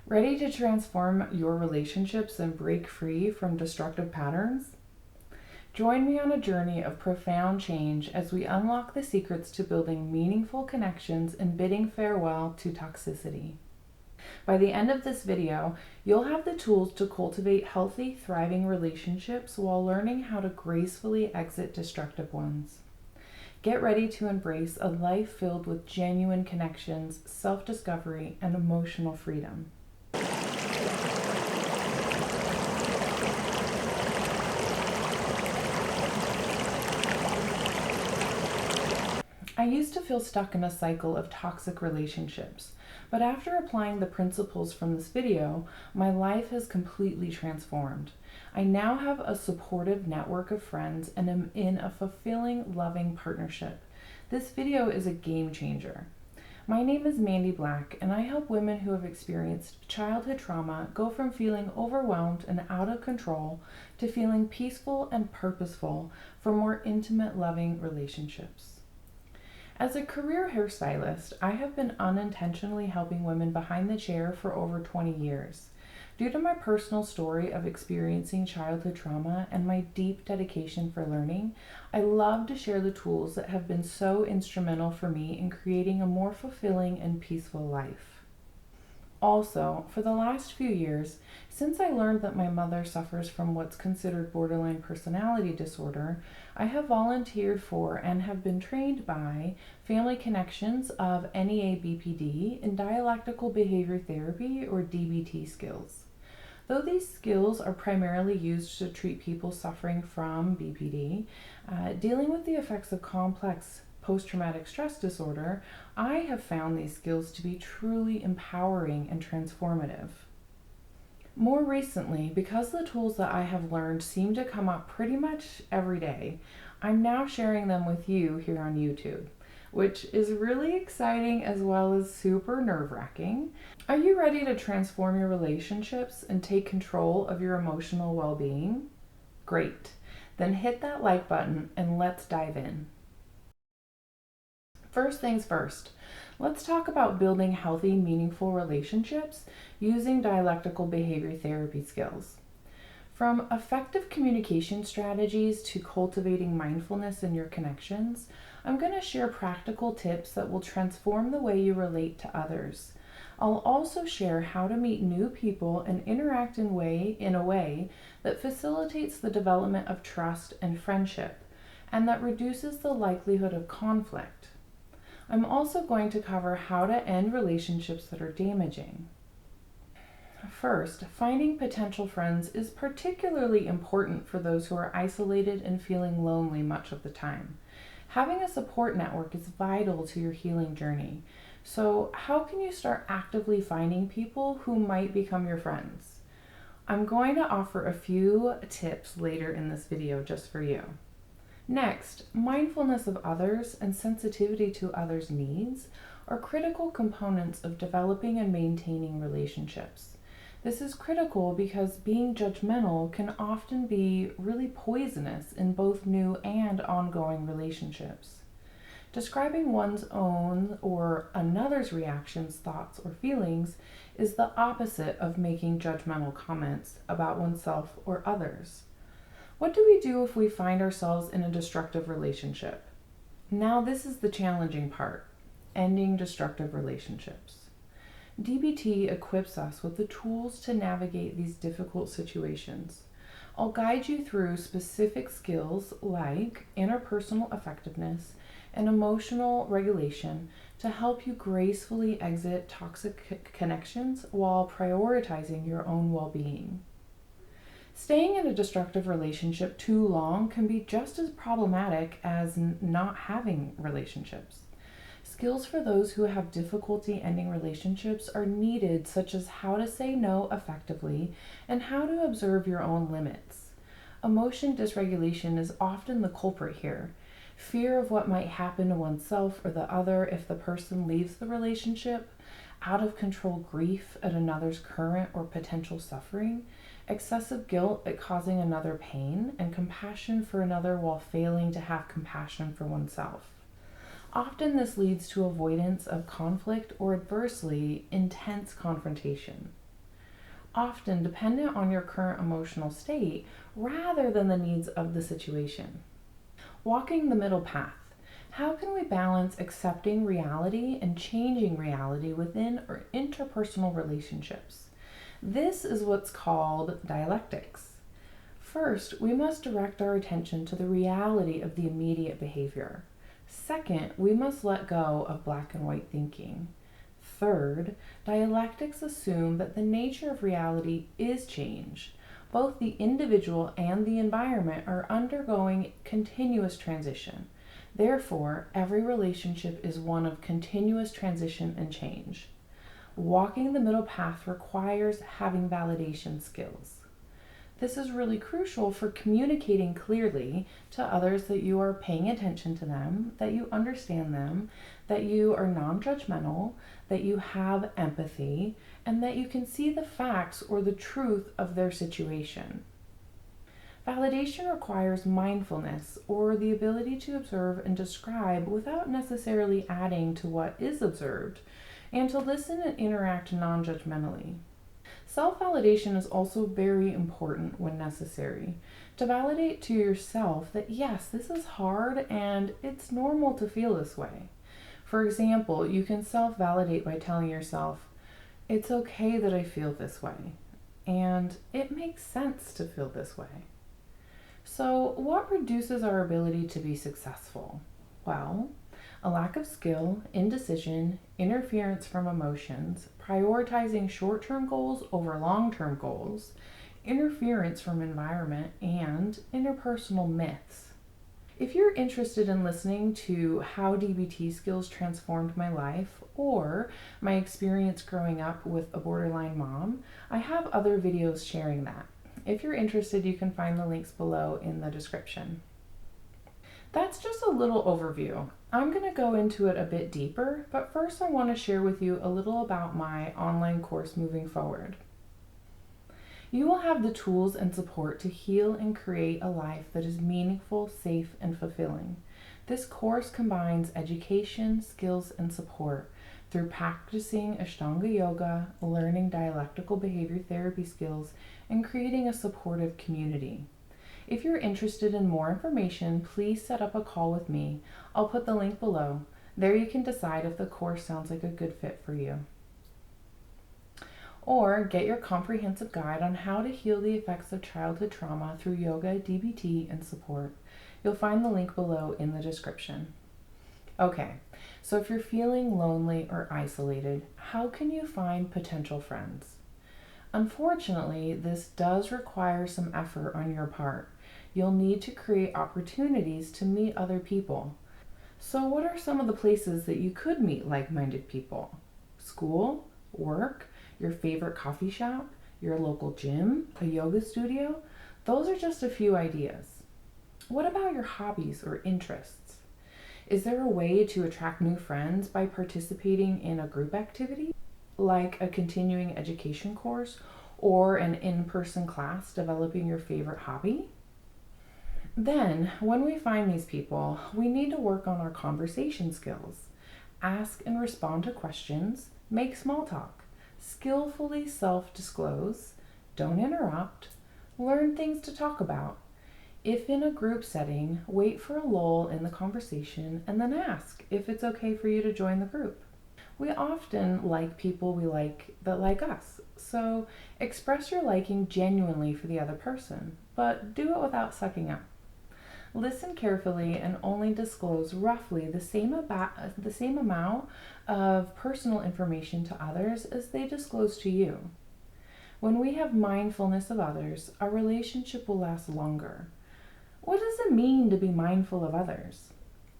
Ready to transform your relationships and break free from destructive patterns? Join me on a journey of profound change as we unlock the secrets to building meaningful connections and bidding farewell to toxicity. By the end of this video, you'll have the tools to cultivate healthy, thriving relationships while learning how to gracefully exit destructive ones. Get ready to embrace a life filled with genuine connections, self-discovery, and emotional freedom. I used to feel stuck in a cycle of toxic relationships, but after applying the principles from this video, my life has completely transformed. I now have a supportive network of friends and am in a fulfilling, loving partnership. This video is a game changer. My name is Mandy Black, and I help women who have experienced childhood trauma go from feeling overwhelmed and out of control to feeling peaceful and purposeful for more intimate, loving relationships. As a career hairstylist, I have been unintentionally helping women behind the chair for over 20 years. Due to my personal story of experiencing childhood trauma and my deep dedication for learning, I love to share the tools that have been so instrumental for me in creating a more fulfilling and peaceful life. Also, for the last few years, since I learned that my mother suffers from what's considered borderline personality disorder, I have volunteered for and have been trained by Family Connections of NEA-BPD in dialectical behavior therapy or DBT skills. Though these skills are primarily used to treat people suffering from BPD, dealing with the effects of complex post-traumatic stress disorder, I have found these skills to be truly empowering and transformative. More recently, because the tools that I have learned seem to come up pretty much every day, I'm now sharing them with you here on YouTube, which is really exciting as well as super nerve-wracking. Are you ready to transform your relationships and take control of your emotional well-being? Great. Then hit that like button and let's dive in. First things first, let's talk about building healthy, meaningful relationships using dialectical behavior therapy skills. From effective communication strategies to cultivating mindfulness in your connections, I'm going to share practical tips that will transform the way you relate to others. I'll also share how to meet new people and interact in a way that facilitates the development of trust and friendship, and that reduces the likelihood of conflict. I'm also going to cover how to end relationships that are damaging. First, finding potential friends is particularly important for those who are isolated and feeling lonely much of the time. Having a support network is vital to your healing journey. So, how can you start actively finding people who might become your friends? I'm going to offer a few tips later in this video just for you. Next, mindfulness of others and sensitivity to others' needs are critical components of developing and maintaining relationships. This is critical because being judgmental can often be really poisonous in both new and ongoing relationships. Describing one's own or another's reactions, thoughts, or feelings is the opposite of making judgmental comments about oneself or others. What do we do if we find ourselves in a destructive relationship? Now, this is the challenging part, ending destructive relationships. DBT equips us with the tools to navigate these difficult situations. I'll guide you through specific skills like interpersonal effectiveness and emotional regulation to help you gracefully exit toxic connections while prioritizing your own well-being. Staying in a destructive relationship too long can be just as problematic as not having relationships. Skills for those who have difficulty ending relationships are needed, such as how to say no effectively and how to observe your own limits. Emotion dysregulation is often the culprit here. Fear of what might happen to oneself or the other if the person leaves the relationship, out of control grief at another's current or potential suffering, excessive guilt at causing another pain, and compassion for another while failing to have compassion for oneself. Often this leads to avoidance of conflict or adversely intense confrontation. often dependent on your current emotional state rather than the needs of the situation. Walking the middle path. How can we balance accepting reality and changing reality within our interpersonal relationships? This is what's called dialectics. First, we must direct our attention to the reality of the immediate behavior. Second, we must let go of black and white thinking. Third, dialectics assume that the nature of reality is change. Both the individual and the environment are undergoing continuous transition. Therefore, every relationship is one of continuous transition and change. Walking the middle path requires having validation skills. This is really crucial for communicating clearly to others that you are paying attention to them, that you understand them, that you are non-judgmental, that you have empathy, and that you can see the facts or the truth of their situation. Validation requires mindfulness, or the ability to observe and describe without necessarily adding to what is observed, and to listen and interact non-judgmentally. Self-validation is also very important when necessary. To validate to yourself that yes, this is hard and it's normal to feel this way. For example, you can self-validate by telling yourself, it's okay that I feel this way, and it makes sense to feel this way. So, what reduces our ability to be successful? Well, a lack of skill, indecision, interference from emotions, prioritizing short-term goals over long-term goals, interference from environment, and interpersonal myths. If you're interested in listening to how DBT skills transformed my life or my experience growing up with a borderline mom, I have other videos sharing that. If you're interested, you can find the links below in the description. That's just a little overview. I'm going to go into it a bit deeper, but first I want to share with you a little about my online course moving forward. You will have the tools and support to heal and create a life that is meaningful, safe, and fulfilling. This course combines education, skills, and support through practicing Ashtanga yoga, learning dialectical behavior therapy skills, and creating a supportive community. If you're interested in more information, please set up a call with me. I'll put the link below. There you can decide if the course sounds like a good fit for you. Or get your comprehensive guide on how to heal the effects of childhood trauma through yoga, DBT, and support. You'll find the link below in the description. Okay, so if you're feeling lonely or isolated, how can you find potential friends? Unfortunately, this does require some effort on your part. You'll need to create opportunities to meet other people. So what are some of the places that you could meet like-minded people? School, work, your favorite coffee shop, your local gym, a yoga studio? Those are just a few ideas. What about your hobbies or interests? Is there a way to attract new friends by participating in a group activity, like a continuing education course or an in-person class developing your favorite hobby? Then, when we find these people, we need to work on our conversation skills. Ask and respond to questions, make small talk, skillfully self-disclose, don't interrupt, learn things to talk about. If in a group setting, wait for a lull in the conversation and then ask if it's okay for you to join the group. We often like people we like that like us, so express your liking genuinely for the other person, but do it without sucking up. Listen carefully and only disclose roughly the same amount of personal information to others as they disclose to you. When we have mindfulness of others, our relationship will last longer. What does it mean to be mindful of others?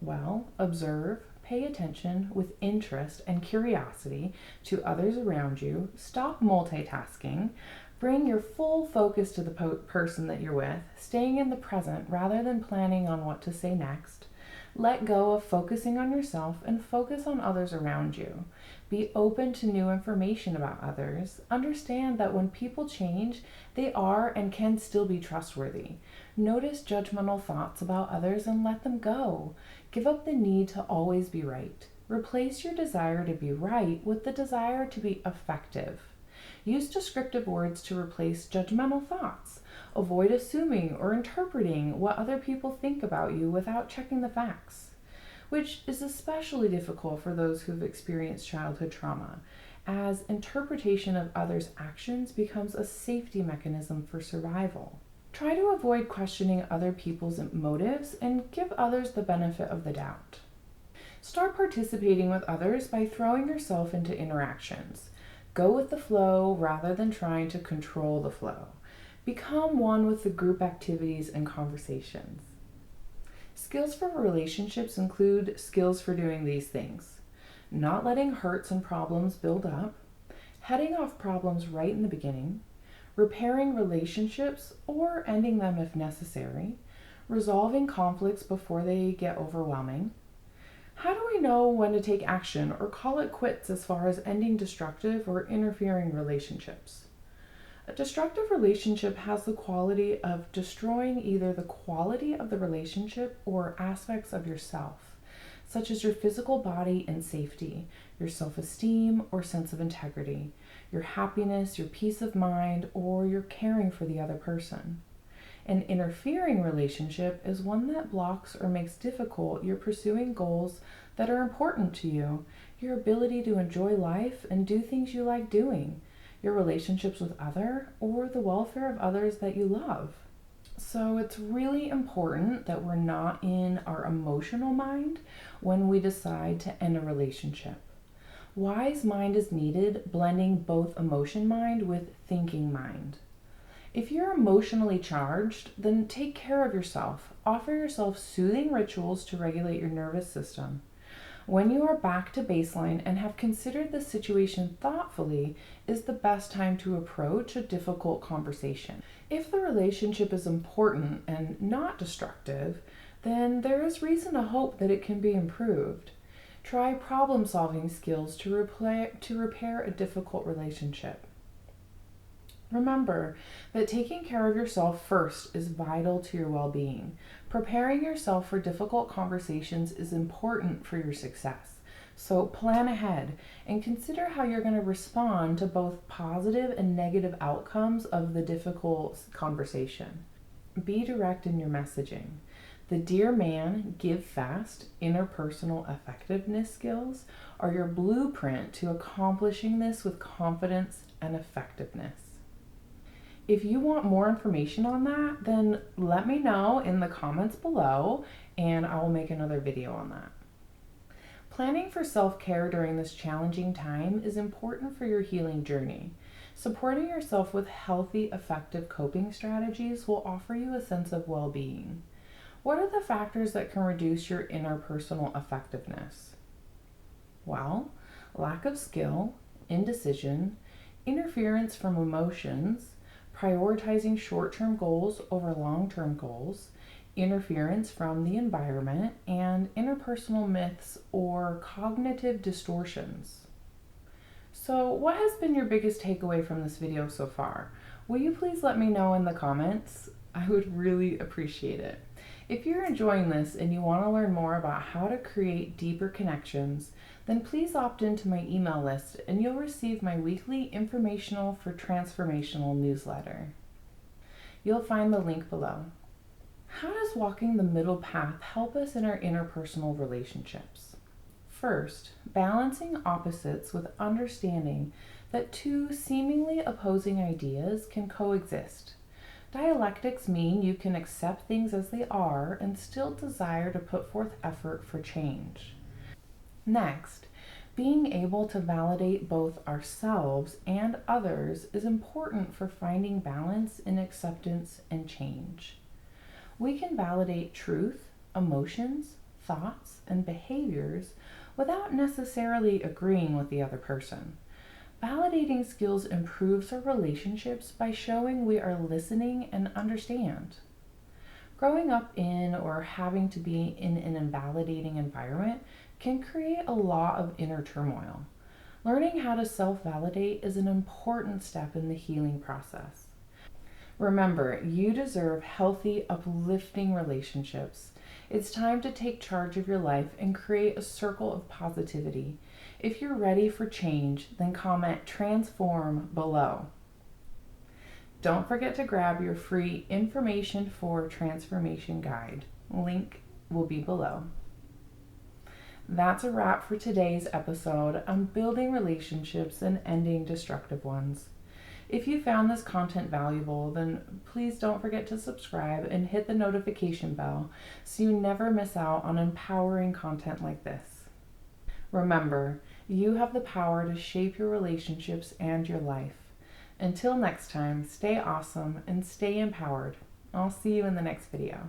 Well, observe, pay attention with interest and curiosity to others around you, stop multitasking, bring your full focus to the person that you're with, staying in the present rather than planning on what to say next. Let go of focusing on yourself and focus on others around you. Be open to new information about others. Understand that when people change, they are and can still be trustworthy. Notice judgmental thoughts about others and let them go. Give up the need to always be right. Replace your desire to be right with the desire to be effective. Use descriptive words to replace judgmental thoughts. Avoid assuming or interpreting what other people think about you without checking the facts, which is especially difficult for those who've experienced childhood trauma, as interpretation of others' actions becomes a safety mechanism for survival. Try to avoid questioning other people's motives and give others the benefit of the doubt. Start participating with others by throwing yourself into interactions. Go with the flow rather than trying to control the flow. Become one with the group activities and conversations. Skills for relationships include skills for doing these things: not letting hurts and problems build up, heading off problems right in the beginning, repairing relationships or ending them if necessary, resolving conflicts before they get overwhelming. How do we know when to take action or call it quits as far as ending destructive or interfering relationships? A destructive relationship has the quality of destroying either the quality of the relationship or aspects of yourself, such as your physical body and safety, your self-esteem or sense of integrity, your happiness, your peace of mind, or your caring for the other person. An interfering relationship is one that blocks or makes difficult your pursuing goals that are important to you, your ability to enjoy life and do things you like doing, your relationships with others, or the welfare of others that you love. So it's really important that we're not in our emotional mind when we decide to end a relationship. Wise mind is needed, blending both emotion mind with thinking mind. If you're emotionally charged, then take care of yourself. Offer yourself soothing rituals to regulate your nervous system. When you are back to baseline and have considered the situation thoughtfully is the best time to approach a difficult conversation. If the relationship is important and not destructive, then there is reason to hope that it can be improved. Try problem-solving skills to repair a difficult relationship. Remember that taking care of yourself first is vital to your well-being. Preparing yourself for difficult conversations is important for your success. So plan ahead and consider how you're going to respond to both positive and negative outcomes of the difficult conversation. Be direct in your messaging. The Dear Man, Give Fast interpersonal effectiveness skills are your blueprint to accomplishing this with confidence and effectiveness. If you want more information on that, then let me know in the comments below and I will make another video on that. Planning for self-care during this challenging time is important for your healing journey. Supporting yourself with healthy, effective coping strategies will offer you a sense of well-being. What are the factors that can reduce your interpersonal effectiveness? Well, lack of skill, indecision, interference from emotions, prioritizing short-term goals over long-term goals, interference from the environment, and interpersonal myths or cognitive distortions. So, what has been your biggest takeaway from this video so far? Will you please let me know in the comments? I would really appreciate it. If you're enjoying this and you want to learn more about how to create deeper connections, then please opt into my email list and you'll receive my weekly informational for transformational newsletter. You'll find the link below. How does walking the middle path help us in our interpersonal relationships? First, balancing opposites with understanding that two seemingly opposing ideas can coexist. Dialectics mean you can accept things as they are and still desire to put forth effort for change. Next, being able to validate both ourselves and others is important for finding balance in acceptance and change. We can validate truth, emotions, thoughts, and behaviors without necessarily agreeing with the other person. Validating skills improves our relationships by showing we are listening and understand. Growing up in or having to be in an invalidating environment can create a lot of inner turmoil. Learning how to self-validate is an important step in the healing process. Remember, you deserve healthy, uplifting relationships. It's time to take charge of your life and create a circle of positivity. If you're ready for change, then comment transform below. Don't forget to grab your free information for transformation guide. Link will be below. That's a wrap for today's episode on building relationships and ending destructive ones. If you found this content valuable, then please don't forget to subscribe and hit the notification bell so you never miss out on empowering content like this. Remember, you have the power to shape your relationships and your life. Until next time, stay awesome and stay empowered. I'll see you in the next video.